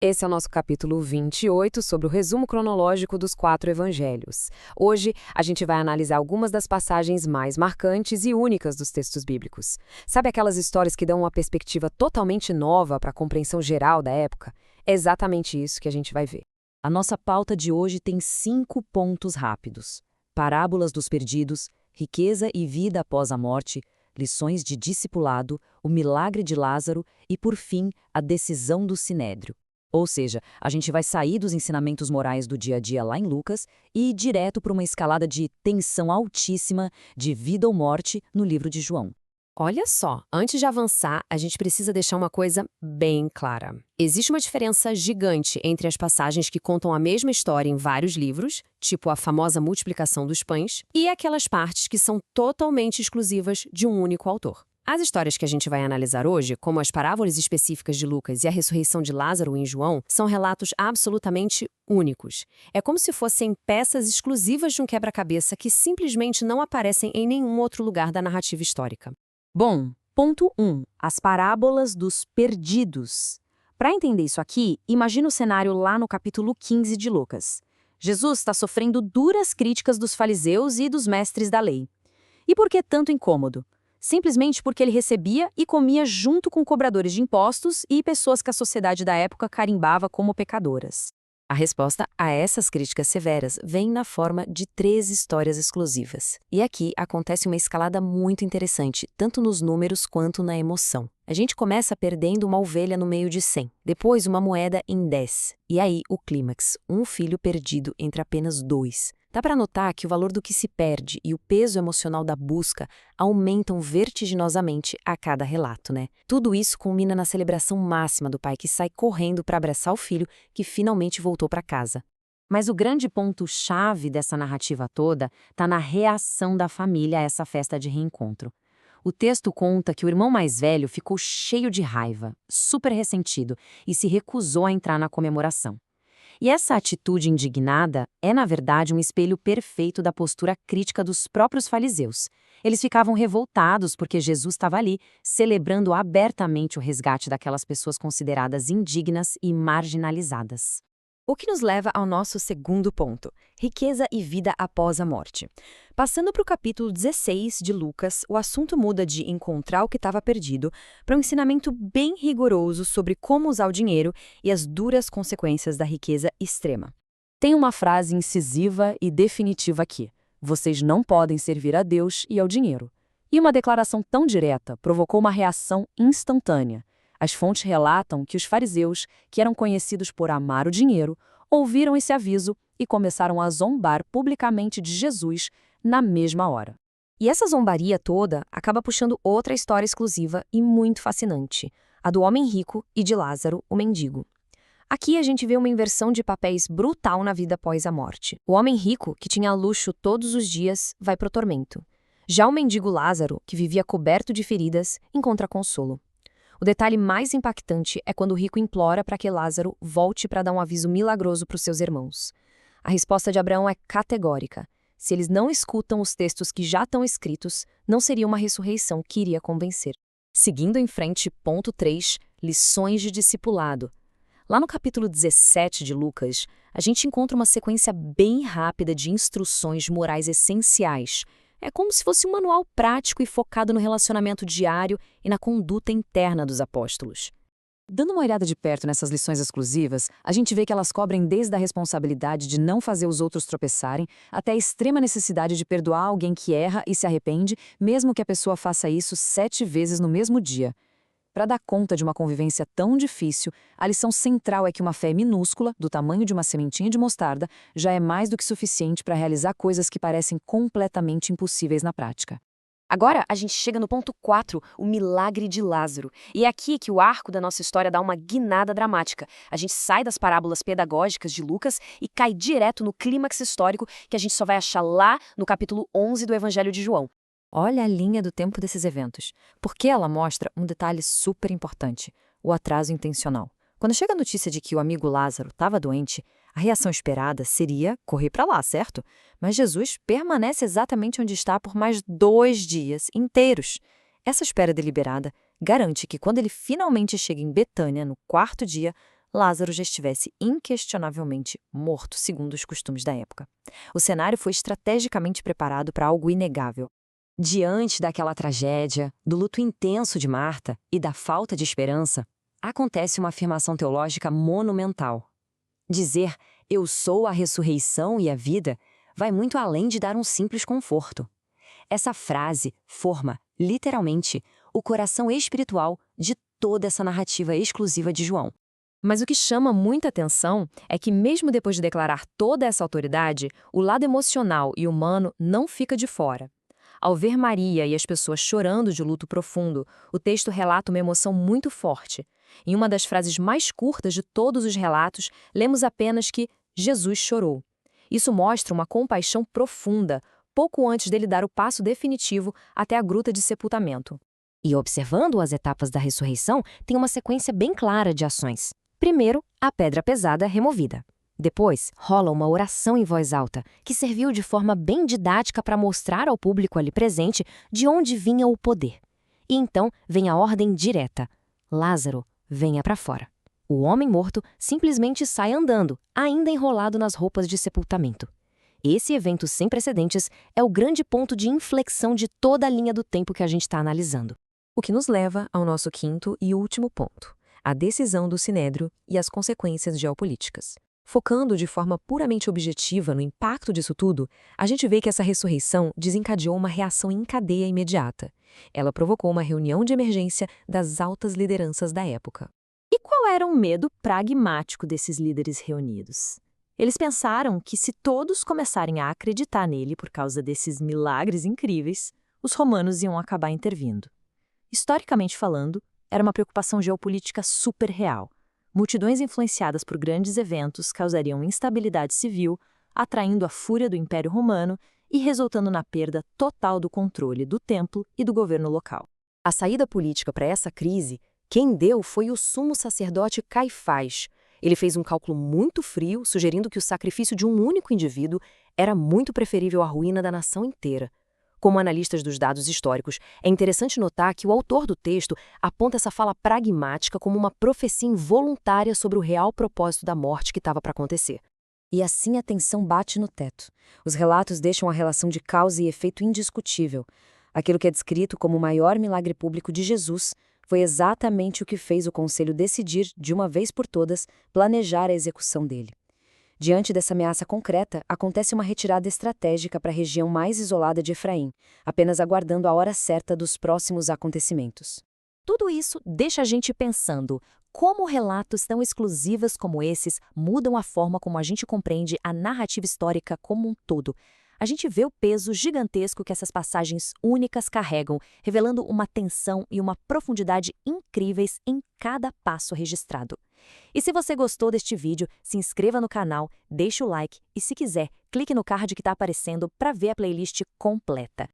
Esse é o nosso capítulo 28 sobre o resumo cronológico dos 4 evangelhos. Hoje, a gente vai analisar algumas das passagens mais marcantes e únicas dos textos bíblicos. Sabe aquelas histórias que dão uma perspectiva totalmente nova para a compreensão geral da época? É exatamente isso que a gente vai ver. A nossa pauta de hoje tem 5 pontos rápidos: parábolas dos perdidos, riqueza e vida após a morte, lições de discipulado, o milagre de Lázaro e, por fim, a decisão do Sinédrio. Ou seja, a gente vai sair dos ensinamentos morais do dia a dia lá em Lucas e ir direto para uma escalada de tensão altíssima de vida ou morte no livro de João. Olha só, antes de avançar, a gente precisa deixar uma coisa bem clara. Existe uma diferença gigante entre as passagens que contam a mesma história em vários livros, tipo a famosa multiplicação dos pães, e aquelas partes que são totalmente exclusivas de um único autor. As histórias que a gente vai analisar hoje, como as parábolas específicas de Lucas e a ressurreição de Lázaro em João, são relatos absolutamente únicos. É como se fossem peças exclusivas de um quebra-cabeça que simplesmente não aparecem em nenhum outro lugar da narrativa histórica. Bom, ponto 1. As parábolas dos perdidos. Para entender isso aqui, imagina o cenário lá no capítulo 15 de Lucas. Jesus está sofrendo duras críticas dos fariseus e dos mestres da lei. E por que tanto incômodo? Simplesmente porque ele recebia e comia junto com cobradores de impostos e pessoas que a sociedade da época carimbava como pecadoras. A resposta a essas críticas severas vem na forma de 3 histórias exclusivas. E aqui acontece uma escalada muito interessante, tanto nos números quanto na emoção. A gente começa perdendo uma ovelha no meio de 100, depois uma moeda em 10. E aí o clímax, um filho perdido entre apenas 2. Dá para notar que o valor do que se perde e o peso emocional da busca aumentam vertiginosamente a cada relato, né? Tudo isso culmina na celebração máxima do pai que sai correndo para abraçar o filho que finalmente voltou para casa. Mas o grande ponto-chave dessa narrativa toda está na reação da família a essa festa de reencontro. O texto conta que o irmão mais velho ficou cheio de raiva, super ressentido, e se recusou a entrar na comemoração. E essa atitude indignada é, na verdade, um espelho perfeito da postura crítica dos próprios fariseus. Eles ficavam revoltados porque Jesus estava ali, celebrando abertamente o resgate daquelas pessoas consideradas indignas e marginalizadas. O que nos leva ao nosso segundo ponto, riqueza e vida após a morte. Passando para o capítulo 16 de Lucas, o assunto muda de encontrar o que estava perdido para um ensinamento bem rigoroso sobre como usar o dinheiro e as duras consequências da riqueza extrema. Tem uma frase incisiva e definitiva aqui: vocês não podem servir a Deus e ao dinheiro. E uma declaração tão direta provocou uma reação instantânea. As fontes relatam que os fariseus, que eram conhecidos por amar o dinheiro, ouviram esse aviso e começaram a zombar publicamente de Jesus na mesma hora. E essa zombaria toda acaba puxando outra história exclusiva e muito fascinante, a do homem rico e de Lázaro, o mendigo. Aqui a gente vê uma inversão de papéis brutal na vida após a morte. O homem rico, que tinha luxo todos os dias, vai pro tormento. Já o mendigo Lázaro, que vivia coberto de feridas, encontra consolo. O detalhe mais impactante é quando o rico implora para que Lázaro volte para dar um aviso milagroso para os seus irmãos. A resposta de Abraão é categórica. Se eles não escutam os textos que já estão escritos, não seria uma ressurreição que iria convencer. Seguindo em frente, ponto 3, lições de discipulado. Lá no capítulo 17 de Lucas, a gente encontra uma sequência bem rápida de instruções morais essenciais. É como se fosse um manual prático e focado no relacionamento diário e na conduta interna dos apóstolos. Dando uma olhada de perto nessas lições exclusivas, a gente vê que elas cobrem desde a responsabilidade de não fazer os outros tropeçarem, até a extrema necessidade de perdoar alguém que erra e se arrepende, mesmo que a pessoa faça isso 7 vezes no mesmo dia. Para dar conta de uma convivência tão difícil, a lição central é que uma fé minúscula, do tamanho de uma sementinha de mostarda, já é mais do que suficiente para realizar coisas que parecem completamente impossíveis na prática. Agora a gente chega no ponto 4, o milagre de Lázaro. E é aqui que o arco da nossa história dá uma guinada dramática. A gente sai das parábolas pedagógicas de Lucas e cai direto no clímax histórico que a gente só vai achar lá no capítulo 11 do Evangelho de João. Olha a linha do tempo desses eventos, porque ela mostra um detalhe super importante: o atraso intencional. Quando chega a notícia de que o amigo Lázaro estava doente, a reação esperada seria correr para lá, certo? Mas Jesus permanece exatamente onde está por mais 2 dias inteiros. Essa espera deliberada garante que quando ele finalmente chega em Betânia, no 4º dia, Lázaro já estivesse inquestionavelmente morto, segundo os costumes da época. O cenário foi estrategicamente preparado para algo inegável. Diante daquela tragédia, do luto intenso de Marta e da falta de esperança, acontece uma afirmação teológica monumental. Dizer "eu sou a ressurreição e a vida" vai muito além de dar um simples conforto. Essa frase forma, literalmente, o coração espiritual de toda essa narrativa exclusiva de João. Mas o que chama muita atenção é que, mesmo depois de declarar toda essa autoridade, o lado emocional e humano não fica de fora. Ao ver Maria e as pessoas chorando de luto profundo, o texto relata uma emoção muito forte. Em uma das frases mais curtas de todos os relatos, lemos apenas que Jesus chorou. Isso mostra uma compaixão profunda, pouco antes dele dar o passo definitivo até a gruta de sepultamento. E observando as etapas da ressurreição, tem uma sequência bem clara de ações. Primeiro, a pedra pesada removida. Depois, rola uma oração em voz alta, que serviu de forma bem didática para mostrar ao público ali presente de onde vinha o poder. E então vem a ordem direta: Lázaro, venha para fora. O homem morto simplesmente sai andando, ainda enrolado nas roupas de sepultamento. Esse evento sem precedentes é o grande ponto de inflexão de toda a linha do tempo que a gente está analisando. O que nos leva ao nosso quinto e último ponto: a decisão do Sinédrio e as consequências geopolíticas. Focando de forma puramente objetiva no impacto disso tudo, a gente vê que essa ressurreição desencadeou uma reação em cadeia imediata. Ela provocou uma reunião de emergência das altas lideranças da época. E qual era o medo pragmático desses líderes reunidos? Eles pensaram que se todos começarem a acreditar nele por causa desses milagres incríveis, os romanos iam acabar intervindo. Historicamente falando, era uma preocupação geopolítica super real. Multidões influenciadas por grandes eventos causariam instabilidade civil, atraindo a fúria do Império Romano e resultando na perda total do controle do templo e do governo local. A saída política para essa crise, quem deu foi o sumo sacerdote Caifás. Ele fez um cálculo muito frio, sugerindo que o sacrifício de um único indivíduo era muito preferível à ruína da nação inteira. Como analistas dos dados históricos, é interessante notar que o autor do texto aponta essa fala pragmática como uma profecia involuntária sobre o real propósito da morte que estava para acontecer. E assim a tensão bate no teto. Os relatos deixam a relação de causa e efeito indiscutível. Aquilo que é descrito como o maior milagre público de Jesus foi exatamente o que fez o conselho decidir, de uma vez por todas, planejar a execução dele. Diante dessa ameaça concreta, acontece uma retirada estratégica para a região mais isolada de Efraim, apenas aguardando a hora certa dos próximos acontecimentos. Tudo isso deixa a gente pensando como relatos tão exclusivos como esses mudam a forma como a gente compreende a narrativa histórica como um todo. A gente vê o peso gigantesco que essas passagens únicas carregam, revelando uma tensão e uma profundidade incríveis em cada passo registrado. E se você gostou deste vídeo, se inscreva no canal, deixe o like e, se quiser, clique no card que está aparecendo para ver a playlist completa.